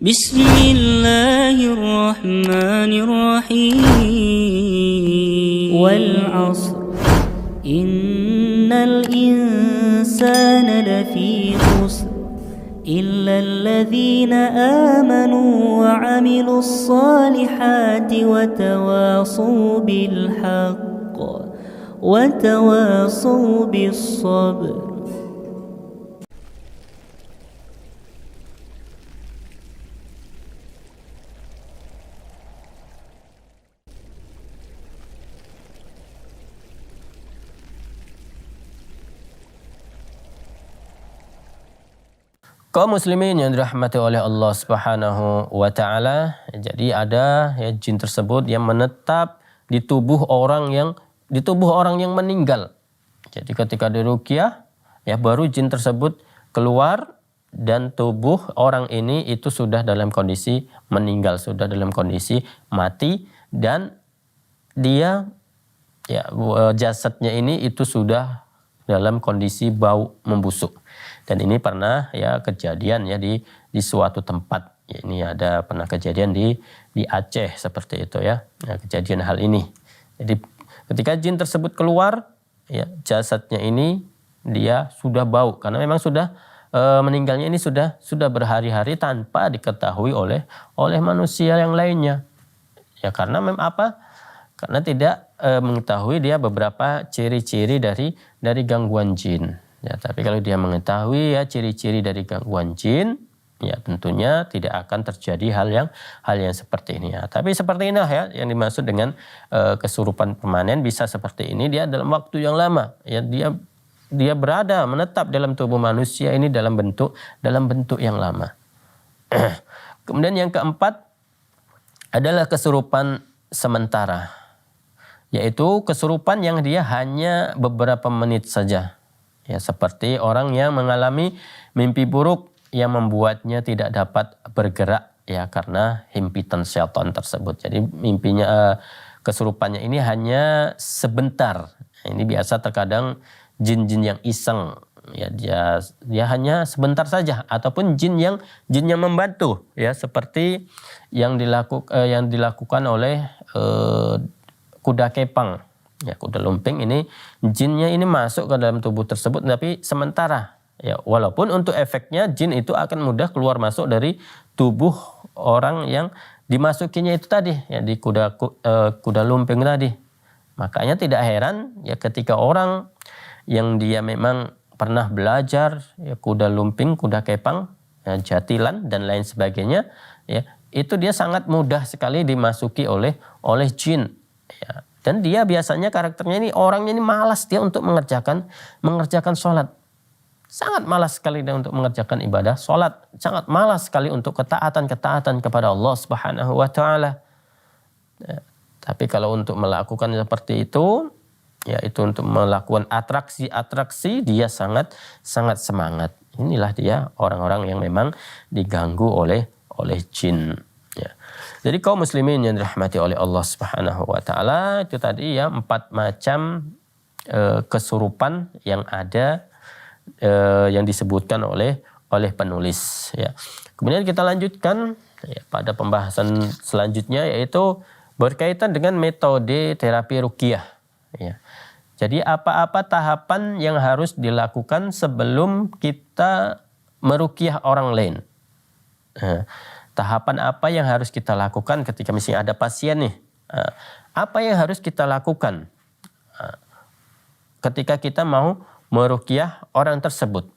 بسم الله الرحمن الرحيم والعصر إن الإنسان لفي خسر إلا الذين آمنوا وعملوا الصالحات وتواصوا بالحق وتواصوا بالصبر. Kaum muslimin yang dirahmati oleh Allah Subhanahu wa taala, jadi ada jin tersebut yang menetap di tubuh orang yang meninggal. Jadi ketika diruqyah baru jin tersebut keluar dan tubuh orang ini itu sudah dalam kondisi meninggal, sudah dalam kondisi mati, dan dia jasadnya ini itu sudah dalam kondisi bau membusuk. Dan ini pernah kejadian di suatu tempat. Ini ada pernah kejadian di Aceh seperti itu kejadian hal ini. Jadi ketika jin tersebut keluar, jasadnya ini dia sudah bau karena memang sudah meninggalnya ini sudah berhari-hari tanpa diketahui oleh manusia yang lainnya. Ya karena memang apa? Karena tidak mengetahui dia beberapa ciri-ciri dari gangguan jin. Ya, tapi kalau dia mengetahui ciri-ciri dari gangguan jin, tentunya tidak akan terjadi hal yang seperti ini. Tapi seperti ini yang dimaksud dengan kesurupan permanen, bisa seperti ini dia dalam waktu yang lama. Dia berada menetap dalam tubuh manusia ini dalam bentuk yang lama. Kemudian yang keempat adalah kesurupan sementara, yaitu kesurupan yang dia hanya beberapa menit saja. Seperti orang yang mengalami mimpi buruk yang membuatnya tidak dapat bergerak karena himpitan syaitan tersebut. Jadi mimpinya kesurupannya ini hanya sebentar. Ini biasa terkadang jin-jin yang iseng, dia hanya sebentar saja, ataupun jin yang membantu seperti yang dilakukan oleh kuda kepang. Kuda lumping ini jinnya ini masuk ke dalam tubuh tersebut tapi sementara. Walaupun untuk efeknya jin itu akan mudah keluar masuk dari tubuh orang yang dimasukinya itu tadi di kuda lumping tadi. Makanya tidak heran ketika orang yang dia memang pernah belajar kuda lumping, kuda kepang, jatilan dan lain sebagainya, itu dia sangat mudah sekali dimasuki oleh jin. Dan dia biasanya karakternya ini orangnya ini malas dia untuk mengerjakan sholat. Sangat malas sekali dia untuk mengerjakan ibadah sholat. Sangat malas sekali untuk ketaatan kepada Allah Subhanahu wa taala. Tapi kalau untuk melakukan seperti itu, itu untuk melakukan atraksi dia sangat semangat. Inilah dia orang-orang yang memang diganggu oleh jin. Jadi kaum muslimin yang dirahmati oleh Allah Subhanahu wa taala, itu tadi 4 macam kesurupan yang ada yang disebutkan oleh penulis Kemudian kita lanjutkan pada pembahasan selanjutnya, yaitu berkaitan dengan metode terapi ruqyah. Jadi apa-apa tahapan yang harus dilakukan sebelum kita meruqyah orang lain. Tahapan apa yang harus kita lakukan ketika misalnya ada pasien nih? Apa yang harus kita lakukan ketika kita mau meruqyah orang tersebut?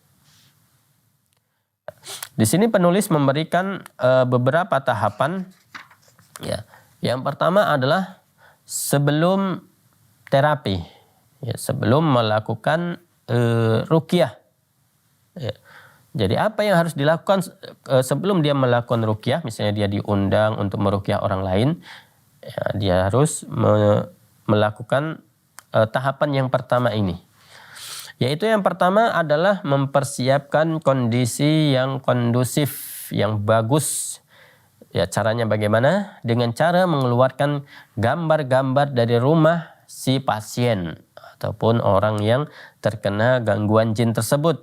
Di sini penulis memberikan beberapa tahapan. Yang pertama adalah sebelum terapi, sebelum melakukan ruqyah. Jadi apa yang harus dilakukan sebelum dia melakukan ruqyah, misalnya dia diundang untuk meruqyah orang lain, dia harus melakukan tahapan yang pertama ini. Yaitu yang pertama adalah mempersiapkan kondisi yang kondusif, yang bagus. Caranya bagaimana? Dengan cara mengeluarkan gambar-gambar dari rumah si pasien ataupun orang yang terkena gangguan jin tersebut.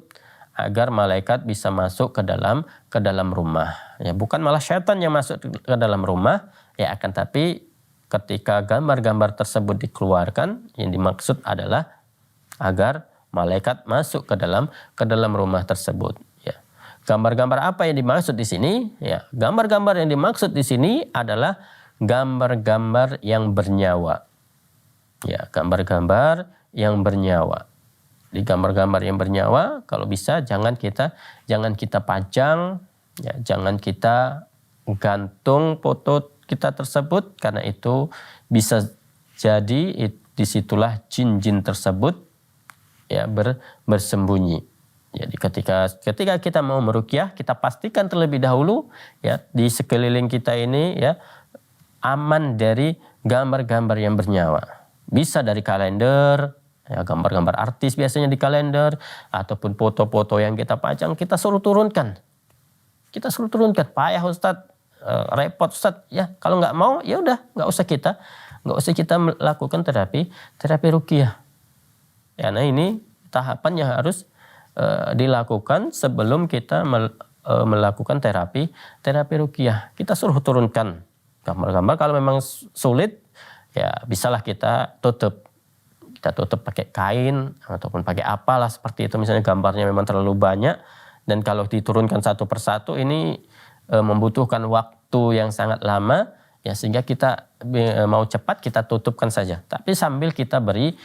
agar malaikat bisa masuk ke dalam rumah. Ya, bukan malah syaitan yang masuk ke dalam rumah, ya, akan tapi ketika gambar-gambar tersebut dikeluarkan, yang dimaksud adalah agar malaikat masuk ke dalam rumah tersebut. Ya. Gambar-gambar apa yang dimaksud di sini? Ya, gambar-gambar yang dimaksud di sini adalah gambar-gambar yang bernyawa. Ya, gambar-gambar yang bernyawa. Di gambar-gambar yang bernyawa, kalau bisa jangan kita pajang, ya, jangan kita gantung foto kita tersebut, karena itu bisa jadi disitulah jin-jin tersebut, ya, bersembunyi. Jadi ketika kita mau meruqyah, kita pastikan terlebih dahulu, ya, di sekeliling kita ini, ya, aman dari gambar-gambar yang bernyawa. Bisa dari kalender, ya, gambar-gambar artis biasanya di kalender, ataupun foto-foto yang kita pajang, kita suruh turunkan. Payah Ustadz, repot Ustadz, ya. Kalau nggak mau, ya udah, nggak usah kita melakukan terapi ruqyah. Ya, nah ini tahapan yang harus dilakukan sebelum kita melakukan terapi ruqyah. Kita suruh turunkan gambar-gambar. Kalau memang sulit, ya bisalah kita tutup pakai kain ataupun pakai apalah seperti itu. Misalnya gambarnya memang terlalu banyak dan kalau diturunkan satu persatu ini membutuhkan waktu yang sangat lama, ya, sehingga kita mau cepat kita tutupkan saja. Tapi sambil kita beri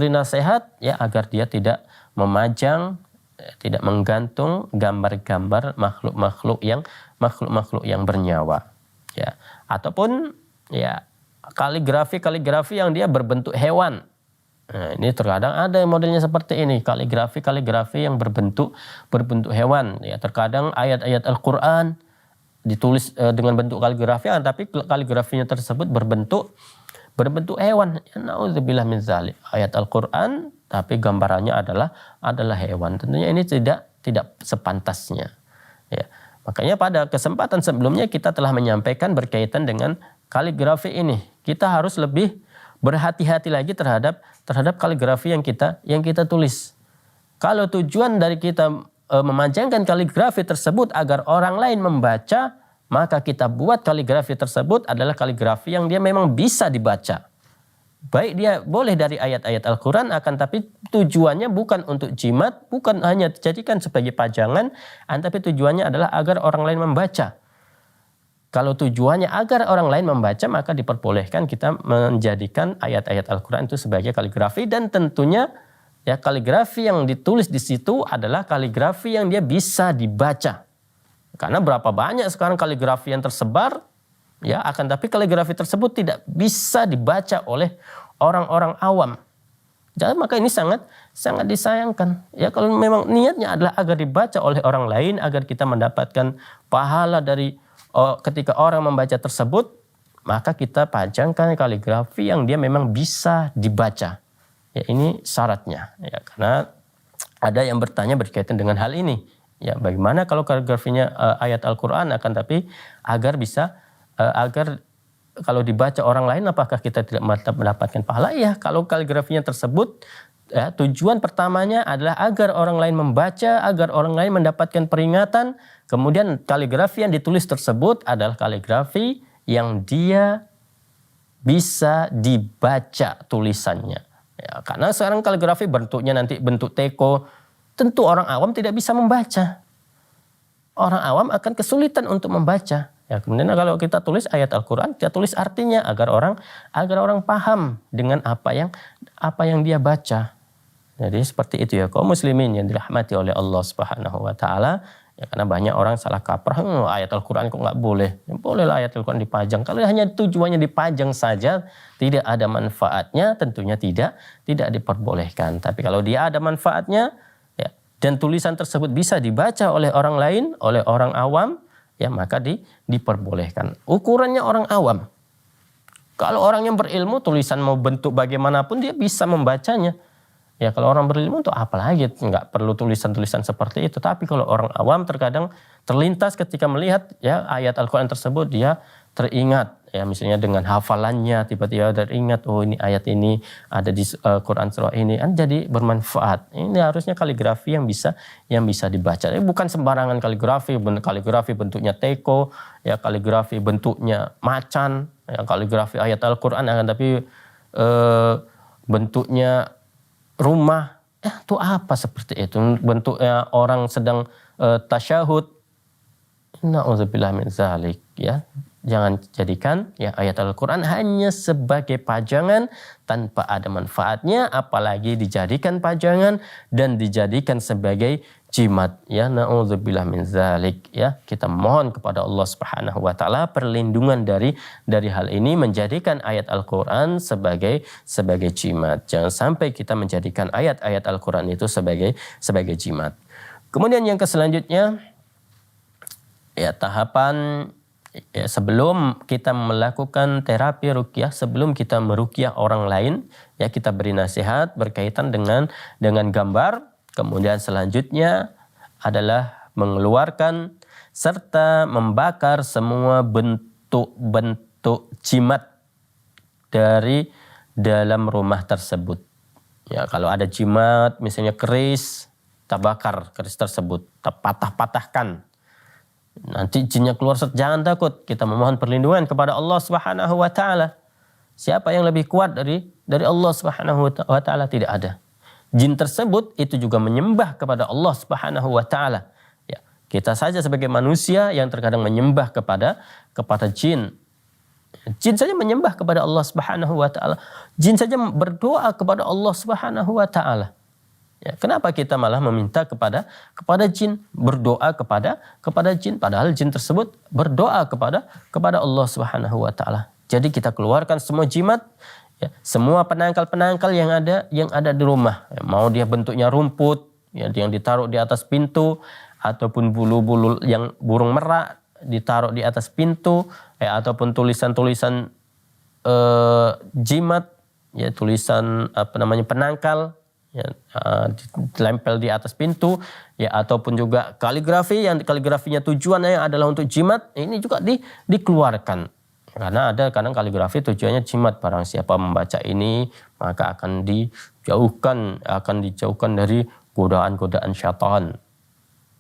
nasihat, ya, agar dia tidak memajang, tidak menggantung gambar-gambar makhluk-makhluk yang bernyawa, ya. Ataupun, ya, kaligrafi yang dia berbentuk hewan. Nah, ini terkadang ada modelnya seperti ini, kaligrafi yang berbentuk hewan, ya. Terkadang ayat-ayat Al-Qur'an ditulis dengan bentuk kaligrafi, tapi kaligrafinya tersebut berbentuk hewan. Ya, nauzubillah min dzalik. Ayat Al-Qur'an tapi gambarannya adalah hewan. Tentunya ini tidak sepantasnya. Ya. Makanya pada kesempatan sebelumnya kita telah menyampaikan berkaitan dengan kaligrafi ini. Kita harus lebih berhati-hati lagi terhadap kaligrafi yang kita tulis. Kalau tujuan dari kita memanjangkan kaligrafi tersebut agar orang lain membaca, maka kita buat kaligrafi tersebut adalah kaligrafi yang dia memang bisa dibaca. Baik dia boleh dari ayat-ayat Al-Quran, akan tapi tujuannya bukan untuk jimat, bukan hanya dijadikan sebagai pajangan, tapi tujuannya adalah agar orang lain membaca. Kalau tujuannya agar orang lain membaca, maka diperbolehkan kita menjadikan ayat-ayat Al-Quran itu sebagai kaligrafi, dan tentunya, ya, kaligrafi yang ditulis di situ adalah kaligrafi yang dia bisa dibaca. Karena berapa banyak sekarang kaligrafi yang tersebar, ya, akan tapi kaligrafi tersebut tidak bisa dibaca oleh orang-orang awam. Jadi maka ini sangat disayangkan. Ya, kalau memang niatnya adalah agar dibaca oleh orang lain, agar kita mendapatkan pahala dari ketika orang membaca tersebut, maka kita pajangkan kaligrafi yang dia memang bisa dibaca. Ya, ini syaratnya. Ya, karena ada yang bertanya berkaitan dengan hal ini. Ya, bagaimana kalau kaligrafinya ayat Al-Quran, akan tapi agar kalau dibaca orang lain, apakah kita tidak mendapatkan pahala? Ya, kalau kaligrafinya tersebut, ya, tujuan pertamanya adalah agar orang lain membaca, agar orang lain mendapatkan peringatan. Kemudian kaligrafi yang ditulis tersebut adalah kaligrafi yang dia bisa dibaca tulisannya. Ya, karena sekarang kaligrafi bentuknya nanti bentuk teko, tentu orang awam tidak bisa membaca. Orang awam akan kesulitan untuk membaca. Ya, kemudian kalau kita tulis ayat Al-Quran, kita tulis artinya agar orang paham dengan apa yang dia baca. Jadi seperti itu, ya, kaum muslimin yang dirahmati oleh Allah Subhanahu wa taala. Ya, karena banyak orang salah kaprah, ayat Al-Quran kok nggak boleh. Ya, bolehlah ayat Al-Quran dipajang. Kalau hanya tujuannya dipajang saja, tidak ada manfaatnya, tentunya tidak diperbolehkan. Tapi kalau dia ada manfaatnya, ya, dan tulisan tersebut bisa dibaca oleh orang lain, oleh orang awam, ya, maka diperbolehkan. Ukurannya orang awam. Kalau orang yang berilmu, tulisan mau bentuk bagaimanapun dia bisa membacanya. Ya, kalau orang berilmu untuk apa lagi? Nggak perlu tulisan-tulisan seperti itu. Tapi kalau orang awam terkadang terlintas ketika melihat, ya, ayat Al-Quran tersebut, dia teringat, ya misalnya dengan hafalannya tiba-tiba teringat, oh ini ayat ini ada di Quran surah ini, kan jadi bermanfaat. Ini harusnya kaligrafi yang bisa dibaca. Ini bukan sembarangan kaligrafi bentuknya teko, ya kaligrafi bentuknya macan, ya kaligrafi ayat Al-Quran, tapi bentuknya rumah. Itu apa seperti itu? Bentuknya orang sedang tasyahud. Na'udzubillah min zalik, ya. Jangan jadikan ya ayat Al-Quran hanya sebagai pajangan tanpa ada manfaatnya, apalagi dijadikan pajangan dan dijadikan sebagai jimat, ya. Na'udzubillah min zalik, ya. Kita mohon kepada Allah Subhanahu wa taala perlindungan dari hal ini, menjadikan ayat Al-Quran sebagai jimat. Jangan sampai kita menjadikan ayat-ayat Al-Quran itu sebagai jimat. Kemudian yang selanjutnya, ya tahapan, ya, sebelum kita melakukan terapi ruqyah, sebelum kita meruqyah orang lain, ya kita beri nasihat berkaitan dengan gambar. Kemudian selanjutnya adalah mengeluarkan serta membakar semua bentuk-bentuk jimat dari dalam rumah tersebut. Ya, kalau ada jimat misalnya keris, kita bakar keris tersebut, kita patah-patahkan. Nanti jinnya keluar, jangan takut. Kita memohon perlindungan kepada Allah Subhanahu wa taala. Siapa yang lebih kuat dari Allah Subhanahu wa taala? Tidak ada. Jin tersebut itu juga menyembah kepada Allah Subhanahu wa taala. Ya, kita saja sebagai manusia yang terkadang menyembah kepada jin. Jin saja menyembah kepada Allah Subhanahu wa taala. Jin saja berdoa kepada Allah Subhanahu wa taala. Ya, kenapa kita malah meminta kepada jin, berdoa kepada jin, padahal jin tersebut berdoa kepada Allah Subhanahu wa taala. Jadi kita keluarkan semua jimat, ya, semua penangkal-penangkal yang ada di rumah. Ya, mau dia bentuknya rumput, ya, yang ditaruh di atas pintu, ataupun bulu-bulu yang burung merak ditaruh di atas pintu, ya, ataupun tulisan-tulisan jimat, ya, tulisan penangkal, ya, dilempel di atas pintu, ya, ataupun juga kaligrafinya tujuannya adalah untuk jimat, ini juga dikeluarkan. Karena ada kadang kaligrafi tujuannya jimat, barang siapa membaca ini maka akan dijauhkan dari godaan-godaan syaitan.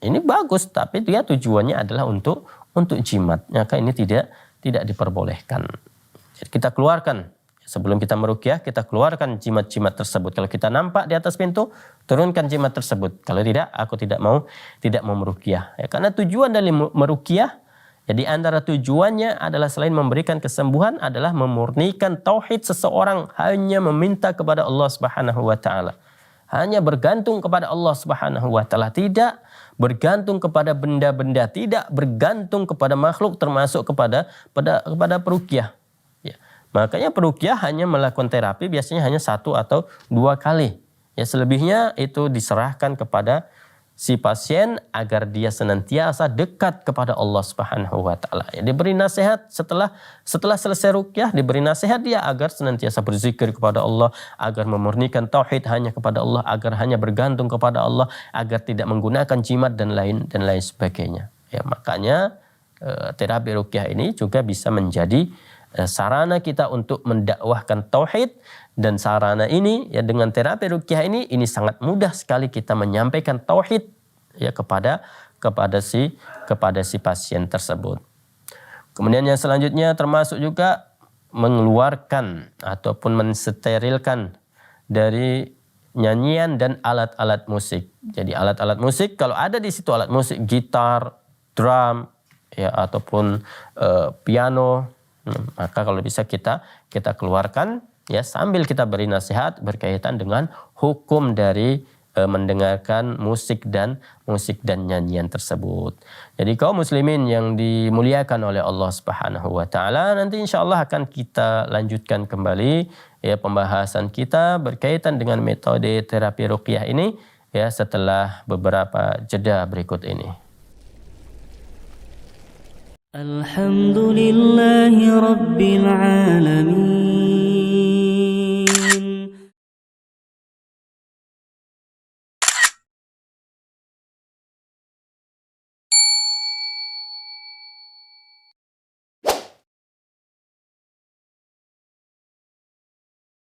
Ini bagus, tapi dia tujuannya adalah untuk jimat, maka ini tidak diperbolehkan. Jadi kita keluarkan. Sebelum kita meruqyah, kita keluarkan jimat-jimat tersebut. Kalau kita nampak di atas pintu, turunkan jimat tersebut. Kalau tidak, aku tidak mau meruqyah. Ya, karena tujuan dari meruqyah, ya, di antara tujuannya adalah selain memberikan kesembuhan adalah memurnikan tauhid seseorang, hanya meminta kepada Allah Subhanahu wa taala. Hanya bergantung kepada Allah Subhanahu wa taala, tidak bergantung kepada benda-benda, tidak bergantung kepada makhluk, termasuk kepada peruqyah. Makanya peruqyah hanya melakukan terapi biasanya hanya 1 atau 2 kali. Ya, selebihnya itu diserahkan kepada si pasien agar dia senantiasa dekat kepada Allah Subhanahu wa taala. Ya, diberi nasihat setelah selesai ruqyah, diberi nasihat dia agar senantiasa berzikir kepada Allah, agar memurnikan tauhid hanya kepada Allah, agar hanya bergantung kepada Allah, agar tidak menggunakan jimat dan lain sebagainya. Ya, makanya terapi ruqyah ini juga bisa menjadi sarana kita untuk mendakwahkan tauhid, dan sarana ini, ya, dengan terapi ruqyah ini sangat mudah sekali kita menyampaikan tauhid, ya, kepada si pasien tersebut. Kemudian yang selanjutnya termasuk juga mengeluarkan ataupun mensterilkan dari nyanyian dan alat-alat musik. Jadi alat-alat musik, kalau ada di situ alat musik, gitar, drum, ya, ataupun piano, maka kalau bisa kita keluarkan, ya, sambil kita beri nasihat berkaitan dengan hukum dari mendengarkan musik dan nyanyian tersebut. Jadi kaum muslimin yang dimuliakan oleh Allah Subhanahu wa taala, nanti insyaallah akan kita lanjutkan kembali, ya, pembahasan kita berkaitan dengan metode terapi ruqyah ini, ya, setelah beberapa jeda berikut ini. الحمد لله رب العالمين